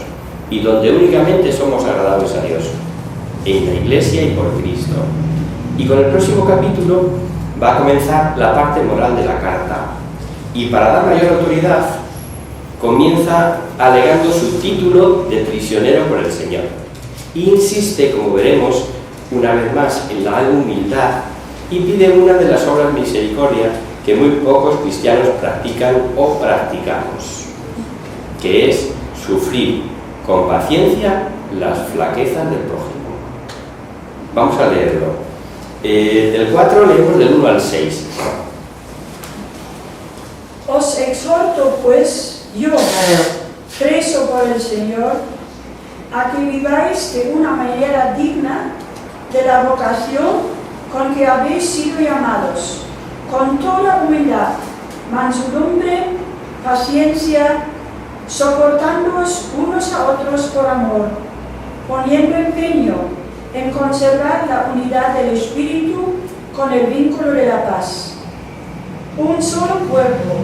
y donde únicamente somos agradables a Dios, en la Iglesia y por Cristo. Y con el próximo capítulo va a comenzar la parte moral de la carta, y para dar mayor autoridad comienza alegando su título de prisionero por el Señor. Insiste, como veremos, una vez más en la humildad y pide una de las obras de misericordia que muy pocos cristianos practican o practicamos, que es sufrir con paciencia las flaquezas del prójimo. Vamos a leerlo. Del 4 leemos del 1 al 6. Os exhorto, pues, yo, preso por el Señor, a que viváis de una manera digna de la vocación con que habéis sido llamados, con toda humildad, mansedumbre, paciencia, soportándoos unos a otros por amor, poniendo empeño en conservar la unidad del Espíritu con el vínculo de la paz. Un solo cuerpo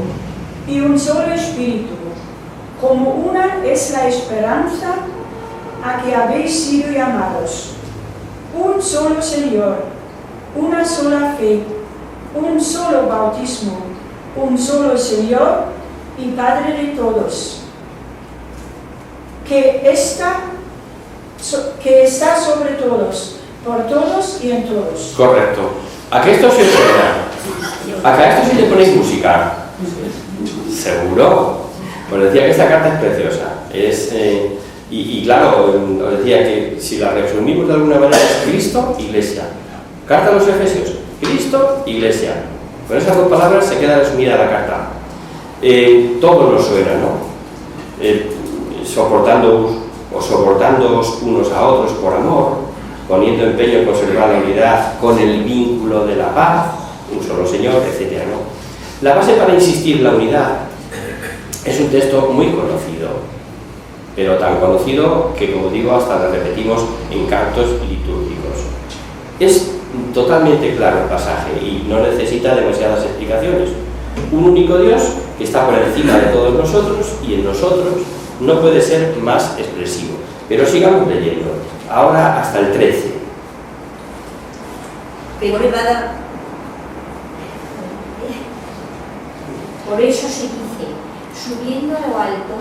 y un solo Espíritu, como una es la esperanza a que habéis sido llamados. Un solo Señor, una sola fe, un solo bautismo, un solo Señor y Padre de todos, que está sobre todos, por todos y en todos. Correcto. ¿A qué esto se suena? ¿A que a esto sí le ponéis música? ¿Seguro? Pues decía que esta carta es preciosa. Y claro, os decía que si la resumimos de alguna manera es Cristo, Iglesia. Carta a los Efesios, Cristo, Iglesia. Con esas dos palabras se queda resumida la carta. Todo nos suena, ¿no? Soportándoos unos a otros por amor, poniendo empeño en conservar la unidad con el vínculo de la paz, un solo Señor, etc., ¿no? La base para insistir en la unidad es un texto muy conocido, pero tan conocido que, como digo, hasta lo repetimos en cantos litúrgicos. Es totalmente claro el pasaje y no necesita demasiadas explicaciones. Un único Dios que está por encima de todos nosotros y en nosotros no puede ser más expresivo. Pero sigamos leyendo. Ahora hasta el 13. Por eso se dice, subiendo a lo alto,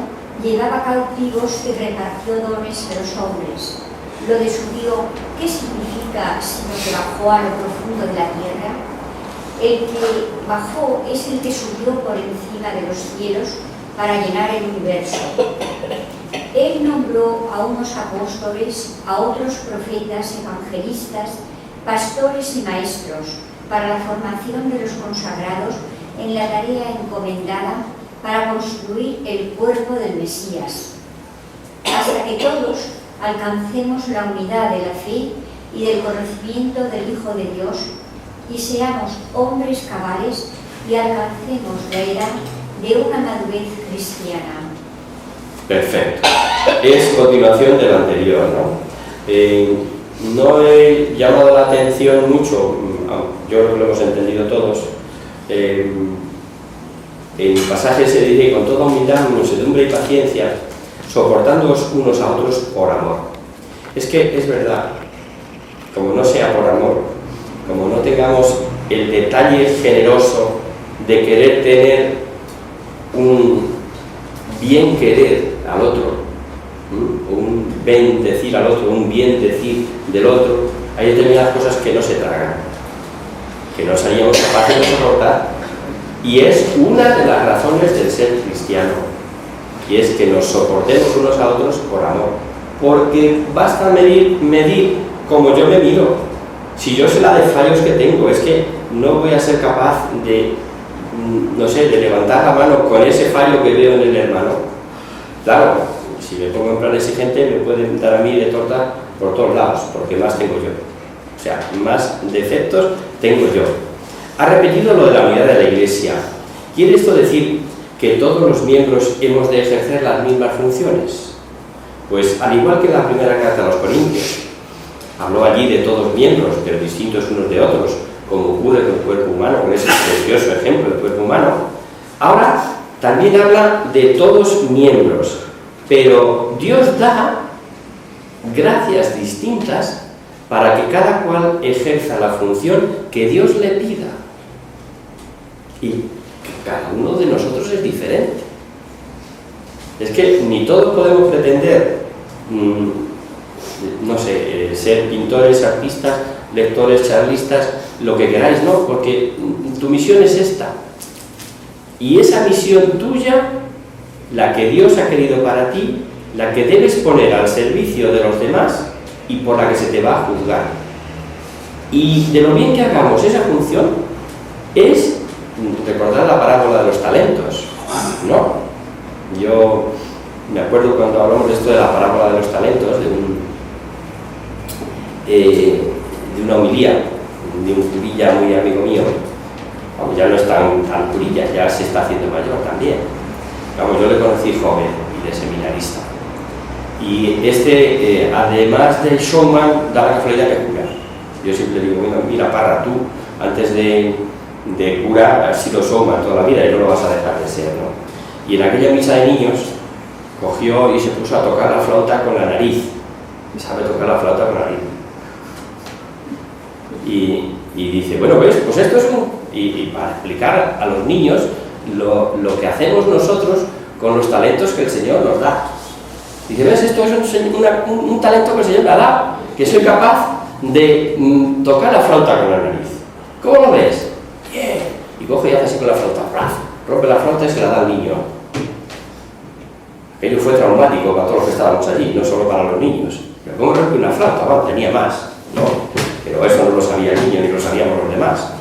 llevaba cautivos y repartió dones a los hombres. Lo de subió, ¿qué significa sino que bajó a lo profundo de la tierra? El que bajó es el que subió por encima de los cielos para llenar el universo. Él nombró a unos apóstoles, a otros profetas, evangelistas, pastores y maestros, para la formación de los consagrados en la tarea encomendada para construir el cuerpo del Mesías, hasta que todos alcancemos la unidad de la fe y del conocimiento del Hijo de Dios y seamos hombres cabales y alcancemos la edad de una madurez cristiana. Perfecto. Es continuación del anterior, ¿no? No he llamado la atención mucho, yo creo que lo hemos entendido todos. En el pasaje se dice: con toda humildad, mansedumbre y paciencia, soportándoos unos a otros por amor. Es que es verdad, como no sea por amor, como no tengamos el detalle generoso de querer tener un bien querer al otro, un bendecir al otro, un bien decir del otro, hay determinadas cosas que no se tragan, que no seríamos capaces de soportar. Y es una de las razones del ser cristiano, y es que nos soportemos unos a otros por amor, porque basta medir como yo me miro. Si yo sé la de fallos que tengo, es que no voy a ser capaz de, no sé, de levantar la mano con ese fallo que veo en el hermano. Claro, si me pongo en plan exigente, me pueden dar a mí de torta por todos lados, porque más tengo yo. O sea, más defectos tengo yo. Ha repetido lo de la unidad de la Iglesia. ¿Quiere esto decir que todos los miembros hemos de ejercer las mismas funciones? Pues al igual que en la primera carta a los Corintios, habló allí de todos miembros, pero distintos unos de otros, como ocurre con el cuerpo humano, con ese precioso ejemplo del cuerpo humano. Ahora también habla de todos miembros, pero Dios da gracias distintas para que cada cual ejerza la función que Dios le pida. Y que cada uno de nosotros es diferente. Es que ni todos podemos pretender, no sé, ser pintores, artistas, lectores, charlistas, lo que queráis, ¿no? Porque tu misión es esta. Y esa misión tuya, la que Dios ha querido para ti, la que debes poner al servicio de los demás y por la que se te va a juzgar. Y de lo bien que hagamos esa función es recordar la parábola de los talentos, ¿no? Yo me acuerdo cuando hablamos de esto de la parábola de los talentos, de una homilía de un curilla muy amigo mío. Vamos, ya no es tan curilla, ya se está haciendo mayor también. Vamos, yo le conocí joven y de seminarista. Y además de showman, da la casualidad que cura. Yo siempre digo, bueno, mira, Parra, tú antes de cura has sido showman toda la vida y no lo vas a dejar de ser, ¿no? Y en aquella misa de niños cogió y se puso a tocar la flauta con la nariz. Sabe tocar la flauta con la nariz. Y dice, bueno, ¿ves? Pues esto y para explicar a los niños lo que hacemos nosotros con los talentos que el Señor nos da. Dice, ¿ves? Esto es un talento que el Señor me ha dado, que soy capaz de tocar la flauta con la nariz. ¿Cómo lo ves? Bien. Y coge y hace así con la flauta, rompe la flauta y se la da al niño. Aquello fue traumático para todos los que estábamos allí, no solo para los niños. Pero ¿cómo rompe una flauta? Bueno, tenía más, ¿no? Pero eso no lo sabía el niño ni lo sabíamos los demás.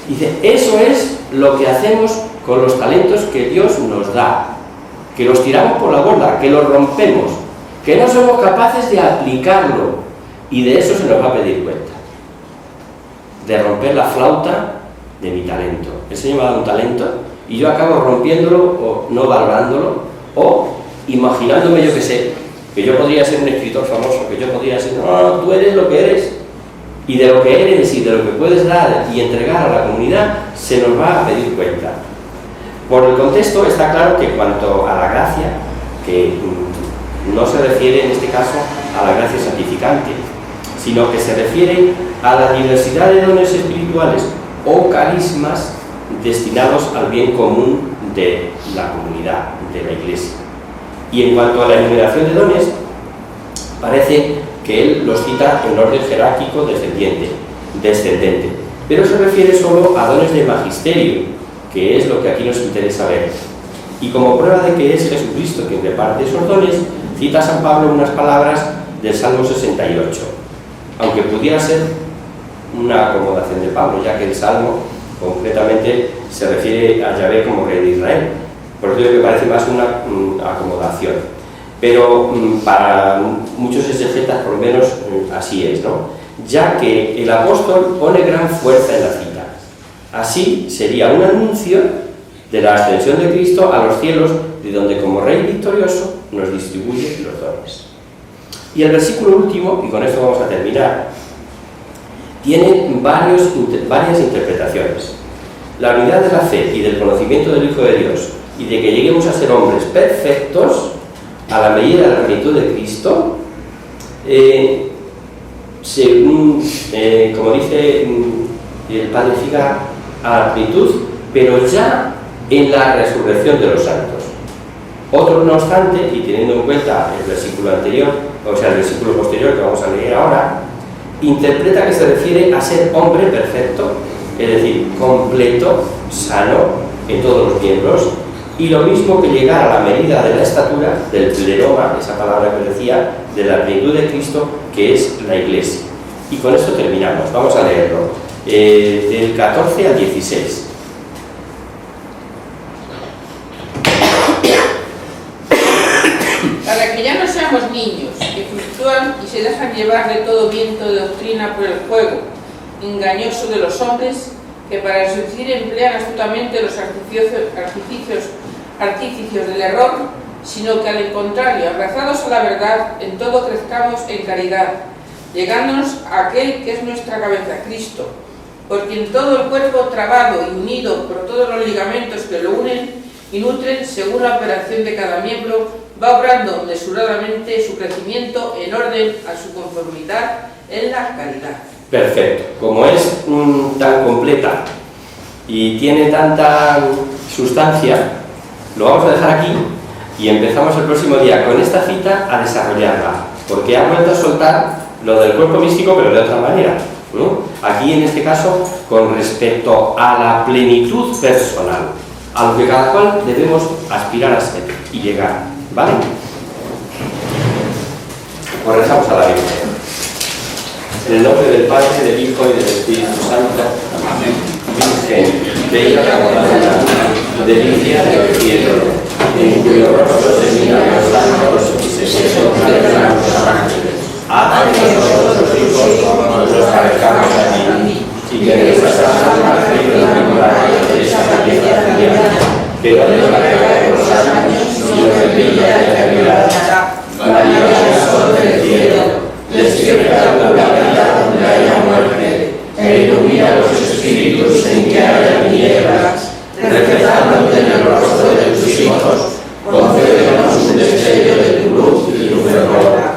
Dice, eso es lo que hacemos con los talentos que Dios nos da, que los tiramos por la borda, que los rompemos, que no somos capaces de aplicarlo, y de eso se nos va a pedir cuenta, de romper la flauta de mi talento. El Señor me ha dado un talento y yo acabo rompiéndolo o no valorándolo, o imaginándome, yo que sé, que yo podría ser un escritor famoso, que yo podría ser, no, tú eres lo que eres, y de lo que eres y de lo que puedes dar y entregar a la comunidad se nos va a pedir cuenta. Por el contexto está claro que cuanto a la gracia, que no se refiere en este caso a la gracia santificante, sino que se refiere a la diversidad de dones espirituales o carismas destinados al bien común de la comunidad, de la Iglesia. Y en cuanto a la enumeración de dones, parece que él los cita en orden jerárquico descendente, pero se refiere solo a dones de magisterio, que es lo que aquí nos interesa ver. Y como prueba de que es Jesucristo quien reparte esos dones, cita San Pablo unas palabras del Salmo 68, aunque pudiera ser una acomodación de Pablo, ya que el Salmo concretamente se refiere a Yahvé como Rey de Israel, por eso digo que parece más una acomodación, pero para muchos exegetas por lo menos así es, ¿no? Ya que el apóstol pone gran fuerza en la cita. Así sería un anuncio de la ascensión de Cristo a los cielos, de donde como Rey victorioso nos distribuye los dones. Y el versículo último, y con esto vamos a terminar, tiene varias interpretaciones. La unidad de la fe y del conocimiento del Hijo de Dios, y de que lleguemos a ser hombres perfectos, a la medida de la plenitud de Cristo, como dice el Padre Figar, a la plenitud, pero ya en la resurrección de los santos. Otros, no obstante, y teniendo en cuenta el versículo anterior, o sea, el versículo posterior que vamos a leer ahora, interpreta que se refiere a ser hombre perfecto, es decir, completo, sano en todos los miembros, y lo mismo que llegar a la medida de la estatura, del pleroma, esa palabra que decía, de la plenitud de Cristo, que es la Iglesia. Y con esto terminamos, vamos a leerlo, del 14 al 16. Para que ya no seamos niños, que fluctúan y se dejan llevar de todo viento de doctrina por el juego engañoso de los hombres, que para seducir emplean astutamente los artificios del error, sino que al contrario, abrazados a la verdad, en todo crezcamos en caridad, llegándonos a aquel que es nuestra cabeza, Cristo, por quien todo el cuerpo trabado y unido por todos los ligamentos que lo unen y nutren según la operación de cada miembro, va obrando mesuradamente su crecimiento en orden a su conformidad en la caridad. Perfecto. Como es tan completa y tiene tanta sustancia, lo vamos a dejar aquí y empezamos el próximo día con esta cita a desarrollarla, porque ha vuelto a soltar lo del cuerpo místico, pero de otra manera, ¿no? Aquí en este caso con respecto a la plenitud personal, a lo que cada cual debemos aspirar a ser y llegar, ¿vale? Pues rezamos a la Virgen. En el nombre del Padre, del Hijo y del Espíritu Santo. Amén. Virgen, bella la delicia del cielo, en cuyo rostro se miran los santos y se soplan los ángeles. Haz que nosotros hijos nos parezcamos a ti, y que nuestras almas vivan la gloria de esa belleza divina, que no desvanezca de los años, ni nos brilla de eternidad. María, sol del cielo, despierta la vida donde haya muerte, e ilumina los espíritus en que haya tinieblas, reflejándote en el rostro de tus hijos, concédenos un destello de tu luz y tu fervor.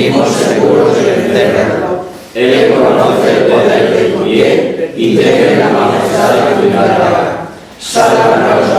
vivimos seguros y encerrados. Él conoce el poder de tu bien y tiene la majestad de tu mirada. Sálvanos,